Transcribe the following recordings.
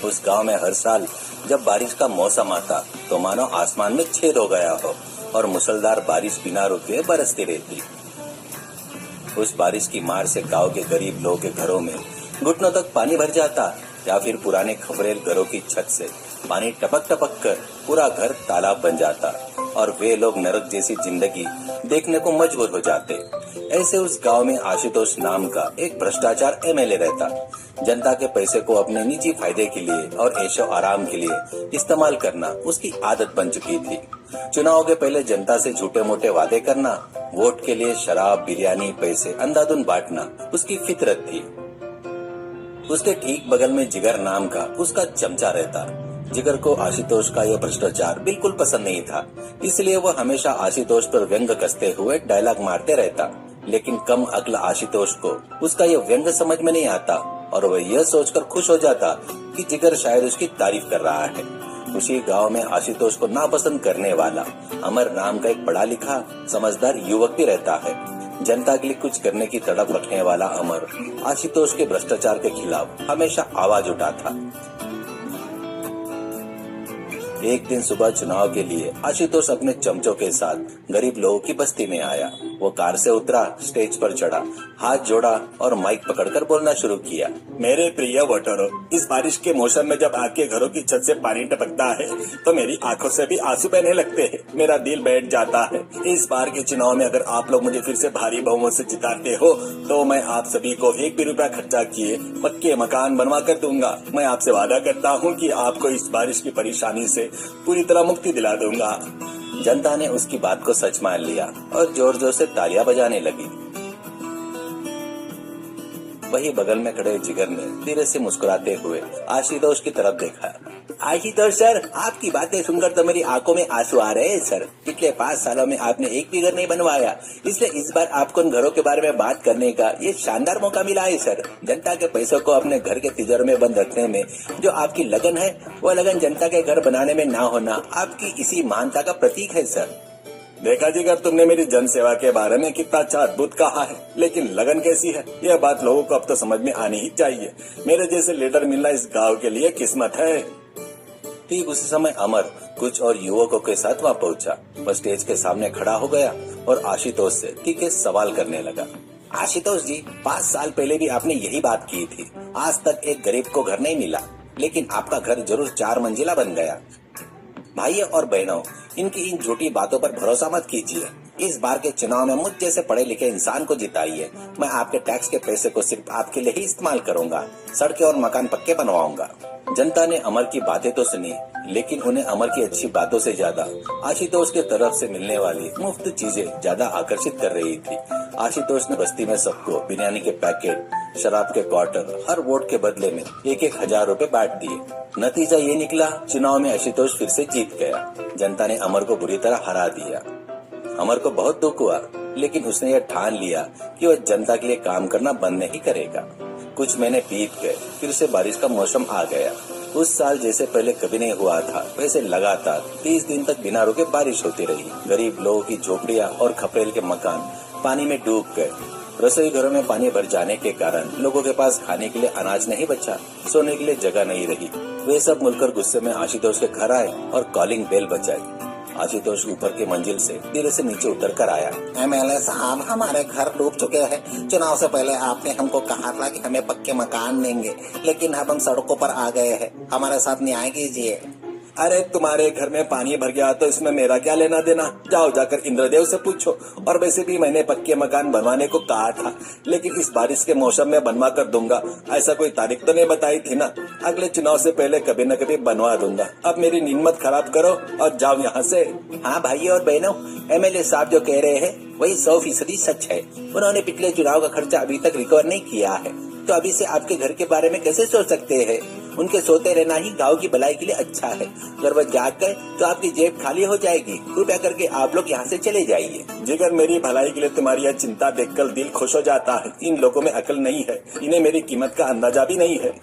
उस गांव में हर साल जब बारिश का मौसम आता तो मानो आसमान में छेद हो गया हो और मूसलाधार बारिश बिना रुके बरसती रहती। उस बारिश की मार से गांव के गरीब लोगों के घरों में घुटनों तक पानी भर जाता या फिर पुराने खपरेल घरों की छत से पानी टपक टपक कर पूरा घर तालाब बन जाता और वे लोग नरक जैसी जिंदगी देखने को मजबूर हो जाते। ऐसे उस गांव में आशुतोष नाम का एक भ्रष्टाचार एमएलए रहता। जनता के पैसे को अपने निजी फायदे के लिए और ऐशो आराम के लिए इस्तेमाल करना उसकी आदत बन चुकी थी। चुनाव के पहले जनता से झूठे मोटे वादे करना, वोट के लिए शराब, बिरयानी, पैसे अंधाधुंध बांटना उसकी फितरत थी। उसके ठीक बगल में जिगर नाम का उसका चमचा रहता। जिगर को आशुतोष का यह भ्रष्टाचार बिल्कुल पसंद नहीं था, इसलिए वह हमेशा आशुतोष पर व्यंग कसते हुए डायलॉग मारते रहता। लेकिन कम अक्ल आशुतोष को उसका यह व्यंग समझ में नहीं आता और वह यह सोचकर खुश हो जाता कि जिगर शायद उसकी तारीफ कर रहा है। उसी गांव में आशुतोष को नापसंद करने वाला अमर नाम का एक पढ़ा लिखा समझदार युवक भी रहता है। जनता के लिए कुछ करने की तड़प रखने वाला अमर आशुतोष के भ्रष्टाचार के खिलाफ हमेशा आवाज उठाता। एक दिन सुबह चुनाव के लिए आशुतोष अपने चमचों के साथ गरीब लोगों की बस्ती में आया। वो कार से उतरा, स्टेज पर चढ़ा, हाथ जोड़ा और माइक पकड़कर बोलना शुरू किया। मेरे प्रिय वोटरों, इस बारिश के मौसम में जब आपके घरों की छत से पानी टपकता है तो मेरी आंखों से भी आंसू बहने लगते हैं, मेरा दिल बैठ जाता है। इस बार के चुनाव में अगर आप लोग मुझे फिर से भारी बहुमत से जिताते हो तो मैं आप सभी को 1 भी रुपया खर्चा किए पक्के मकान बनवा कर दूंगा। मैं आपसे वादा करता हूँ कि आपको इस बारिश की परेशानी से पूरी तरह मुक्ति दिला दूंगा। जनता ने उसकी बात को सच मान लिया और जोर जोर से तालियां बजाने लगी। वही बगल में खड़े जिगर ने धीरे से मुस्कुराते हुए आशुतोष की तरफ देखा। आशुतोष सर, आपकी बातें सुनकर तो मेरी आंखों में आंसू आ रहे हैं सर। पिछले 5 सालों में आपने एक भी घर नहीं बनवाया, इसलिए इस बार आपको उन घरों के बारे में बात करने का ये शानदार मौका मिला है सर। जनता के पैसों को अपने घर के तिजोरी में बंद रखने में जो आपकी लगन है, वो लगन जनता के घर बनाने में ना होना आपकी इसी महानता का प्रतीक है सर। देखा जिगर, तुमने मेरी जन सेवा के बारे में कितना अच्छा अद्भुत कहा है, लेकिन लगन कैसी है यह बात लोगों को अब तो समझ में आनी ही चाहिए। मेरे जैसे लीडर मिलना इस गांव के लिए किस्मत है। ठीक उसी समय अमर कुछ और युवकों के साथ वहाँ पहुंचा। वह स्टेज के सामने खड़ा हो गया और आशुतोष से तीखे सवाल करने लगा। आशुतोष जी, 5 साल पहले भी आपने यही बात की थी। आज तक एक गरीब को घर नहीं मिला, लेकिन आपका घर जरूर 4 मंजिला बन गया। भाइयों और बहनों, इनकी इन झूठी बातों पर भरोसा मत कीजिए। इस बार के चुनाव में मुझ जैसे पढ़े लिखे इंसान को जिताइए। मैं आपके टैक्स के पैसे को सिर्फ आपके लिए ही इस्तेमाल करूंगा। सड़कें और मकान पक्के बनवाऊंगा। जनता ने अमर की बातें तो सुनी, लेकिन उन्हें अमर की अच्छी बातों से ज्यादा आशुतोष की तरफ से मिलने वाली मुफ्त चीजें ज्यादा आकर्षित कर रही थी। आशुतोष ने बस्ती में सबको बिरयानी के पैकेट, शराब के क्वार्टर हर वोट के बदले में 1-1 हजार रुपए बांट दिए। नतीजा ये निकला, चुनाव में आशुतोष फिर से जीत गया। जनता ने अमर को बुरी तरह हरा दिया। अमर को बहुत दुख हुआ, लेकिन उसने यह ठान लिया कि वह जनता के लिए काम करना बंद नहीं करेगा। कुछ महीने बीत गए, फिर से बारिश का मौसम आ गया। उस साल जैसे पहले कभी नहीं हुआ था, वैसे लगातार 30 दिन तक बिना रुके बारिश होती रही। गरीब लोगों की झोपड़ियां और खपरेल के मकान पानी में डूब गए। रसोई घरों में पानी भर जाने के कारण लोगों के पास खाने के लिए अनाज नहीं बचा, सोने के लिए जगह नहीं रही। वे सब मिलकर गुस्से में आशुतोष के घर आए और कॉलिंग बेल बजाई। आशुतोष ऊपर की मंजिल से धीरे से नीचे उतर कर आया। एमएलए साहब, हमारे घर डूब चुके हैं। चुनाव से पहले आपने हमको कहा था कि हमें पक्के मकान देंगे, लेकिन अब हम सड़कों पर आ गए हैं। हमारे साथ न्याय कीजिए। अरे तुम्हारे घर में पानी भर गया तो इसमें मेरा क्या लेना देना? जाओ जाकर इंद्रदेव से पूछो। और वैसे भी मैंने पक्के मकान बनवाने को कहा था, लेकिन इस बारिश के मौसम में बनवा कर दूंगा, ऐसा कोई तारीख तो नहीं बताई थी ना। अगले चुनाव से पहले कभी न कभी बनवा दूंगा। अब मेरी नींद मत खराब करो और जाओ यहाँ से। हाँ भाइयों और बहनों, एमएलए साहब जो कह रहे हैं वही 100% सच है। उन्होंने पिछले चुनाव का खर्चा अभी तक रिकवर नहीं किया है, तो अभी से आपके घर के बारे में कैसे सोच सकते हैं? उनके सोते रहना ही गांव की भलाई के लिए अच्छा है। अगर वह जाग गए तो आपकी जेब खाली हो जाएगी। कृपया करके आप लोग यहाँ से चले जाइए। जिगर, मेरी भलाई के लिए तुम्हारी यह चिंता देखकर दिल खुश हो जाता है। इन लोगों में अकल नहीं है, इन्हें मेरी कीमत का अंदाजा भी नहीं है।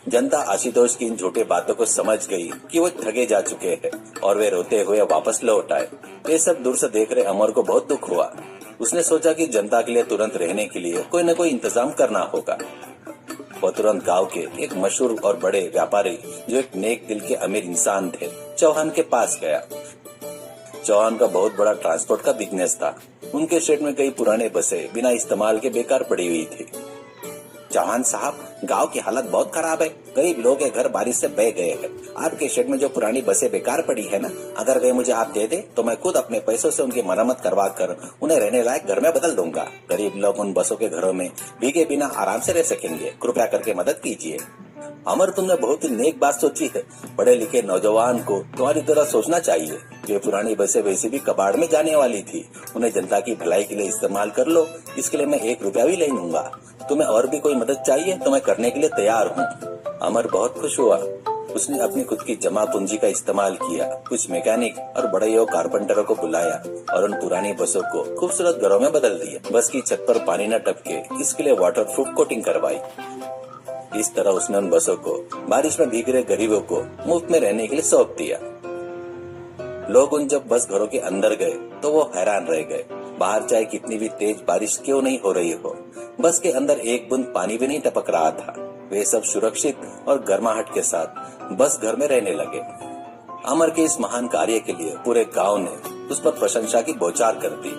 जनता आशुतोष की इन झूठी बातों को समझ गई कि वो ठगे जा चुके हैं और वे रोते हुए वापस लौट आए। ये सब दूर से देख रहे अमर को बहुत दुख हुआ। उसने सोचा कि जनता के लिए तुरंत रहने के लिए कोई न कोई इंतजाम करना होगा। वह तुरंत गांव के एक मशहूर और बड़े व्यापारी जो एक नेक दिल के अमीर इंसान थे, चौहान के पास गया। चौहान का बहुत बड़ा ट्रांसपोर्ट का बिजनेस था। उनके शेड में कई पुराने बसें बिना इस्तेमाल के बेकार पड़ी हुई थी। चौहान साहब, गांव की हालत बहुत खराब है। गरीब लोग के घर बारिश से बह गए हैं। आपके शेड में जो पुरानी बसें बेकार पड़ी है ना, अगर वे मुझे आप दे दे तो मैं खुद अपने पैसों से उनकी मरम्मत करवा कर उन्हें रहने लायक घर में बदल दूंगा। गरीब लोग उन बसों के घरों में भीगे बिना आराम से रह सकेंगे। कृपया करके मदद कीजिए। अमर, तुमने बहुत ही नेक बात सोची है। पढ़े लिखे नौजवान को तुम्हारी तरह सोचना चाहिए। ये पुरानी बसें वैसे भी कबाड़ में जाने वाली थी, उन्हें जनता की भलाई के लिए इस्तेमाल कर लो। इसके लिए मैं 1 रुपया भी नहीं लूंगा। तुम्हें और भी कोई मदद चाहिए तो मैं करने के लिए तैयार हूँ। अमर बहुत खुश हुआ। उसने अपनी खुद की जमा पूंजी का इस्तेमाल किया, कुछ मैकेनिक और बड़े कारपेंटरों को बुलाया और उन पुरानी बसों को खूबसूरत घरों में बदल दिया। बस की छत पर पानी न टपके इसके लिए वाटरप्रूफ कोटिंग करवाई। इस तरह उसने उन बसों को बारिश में भीग रहे गरीबों को मुफ्त में रहने के लिए सौंप दिया। लोग उन जब बस घरों के अंदर गए तो वो हैरान रह गए। बाहर चाहे कितनी भी तेज बारिश क्यों नहीं हो रही हो, बस के अंदर एक बूंद पानी भी नहीं टपक रहा था। वे सब सुरक्षित और गर्माहट के साथ बस घर में रहने लगे। अमर के इस महान कार्य के लिए पूरे गांव ने उस पर प्रशंसा की बौछार कर दी।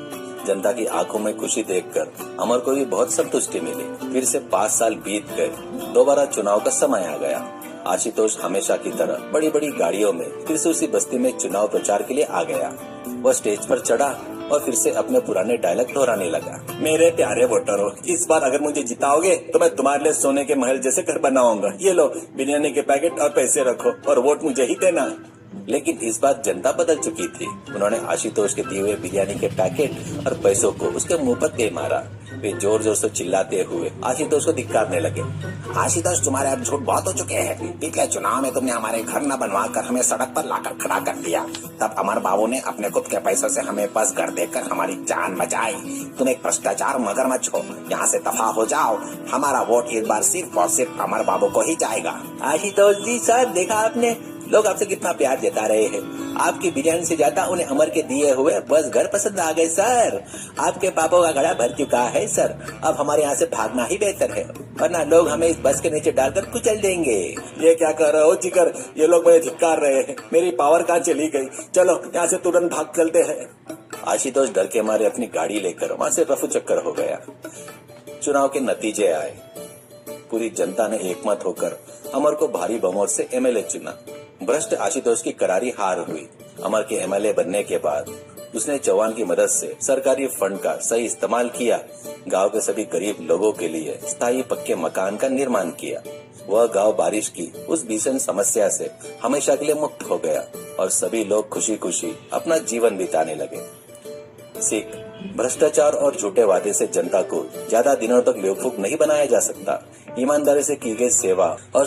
जनता की आंखों में खुशी देखकर अमर को भी बहुत संतुष्टि मिली। फिर से 5 साल बीत गए। दोबारा चुनाव का समय आ गया। आशुतोष हमेशा की तरह बड़ी बड़ी गाड़ियों में फिर से उसी बस्ती में चुनाव प्रचार के लिए आ गया। वह स्टेज पर चढ़ा और फिर से अपने पुराने डायलॉग दोहराने लगा। मेरे प्यारे वोटरों, इस बार अगर मुझे जिताओगे तो मैं तुम्हारे लिए सोने के महल जैसे घर बनाऊंगा। ये लो बिरयानी के पैकेट और पैसे रखो और वोट मुझे ही देना। लेकिन इस बार जनता बदल चुकी थी। उन्होंने आशुतोष के दिए हुए बिरयानी के पैकेट और पैसों को उसके मुंह पर दे मारा। वे जोर जोर से चिल्लाते हुए आशुतोष को धिक्कारने लगे। आशुतोष, तुम्हारे अब झूठ बहुत हो चुके हैं। पिछले चुनाव में तुमने हमारे घर न बनवा कर हमें सड़क पर लाकर खड़ा कर दिया। तब अमर बाबू ने अपने खुद के पैसों से हमें बस घर देकर हमारी जान बचाई। तुम एक भ्रष्टाचार मगरमच्छ हो, यहाँ से दफा हो जाओ। हमारा वोट इस बार सिर्फ और सिर्फ अमर बाबू को ही जाएगा। आशुतोष जी साहब, देखा आपने, लोग आपसे कितना प्यार जता रहे हैं। आपकी बिरयानी से ज्यादा उन्हें अमर के दिए हुए बस घर पसंद आ गए सर। आपके पापों का घड़ा भर चुका है सर। अब हमारे यहाँ से भागना ही बेहतर है, वरना लोग हमें इस बस के नीचे डालकर कुचल देंगे। ये क्या कर रहे हो जिगर? ये लोग मुझे धिक्कार रहे हैं। मेरी पावर कहाँ चली गई? चलो यहाँ से तुरंत भाग चलते हैं। आशुतोष डर के मारे अपनी गाड़ी लेकर वहाँ से रफू चक्कर हो गया। चुनाव के नतीजे आए। पूरी जनता ने एकमत होकर अमर को भारी बहुमत से एमएलए चुना। भ्रष्ट आशुतोष की करारी हार हुई। अमर के एमएलए बनने के बाद उसने चौहान की मदद से सरकारी फंड का सही इस्तेमाल किया। गांव के सभी गरीब लोगों के लिए स्थायी पक्के मकान का निर्माण किया। वह गांव बारिश की उस भीषण समस्या से हमेशा के लिए मुक्त हो गया और सभी लोग खुशी खुशी अपना जीवन बिताने लगे। सीख: भ्रष्टाचार और झूठे वादे से जनता को ज्यादा दिनों तक बेवकूफ नहीं बनाया जा सकता। ईमानदारी से की गई सेवा और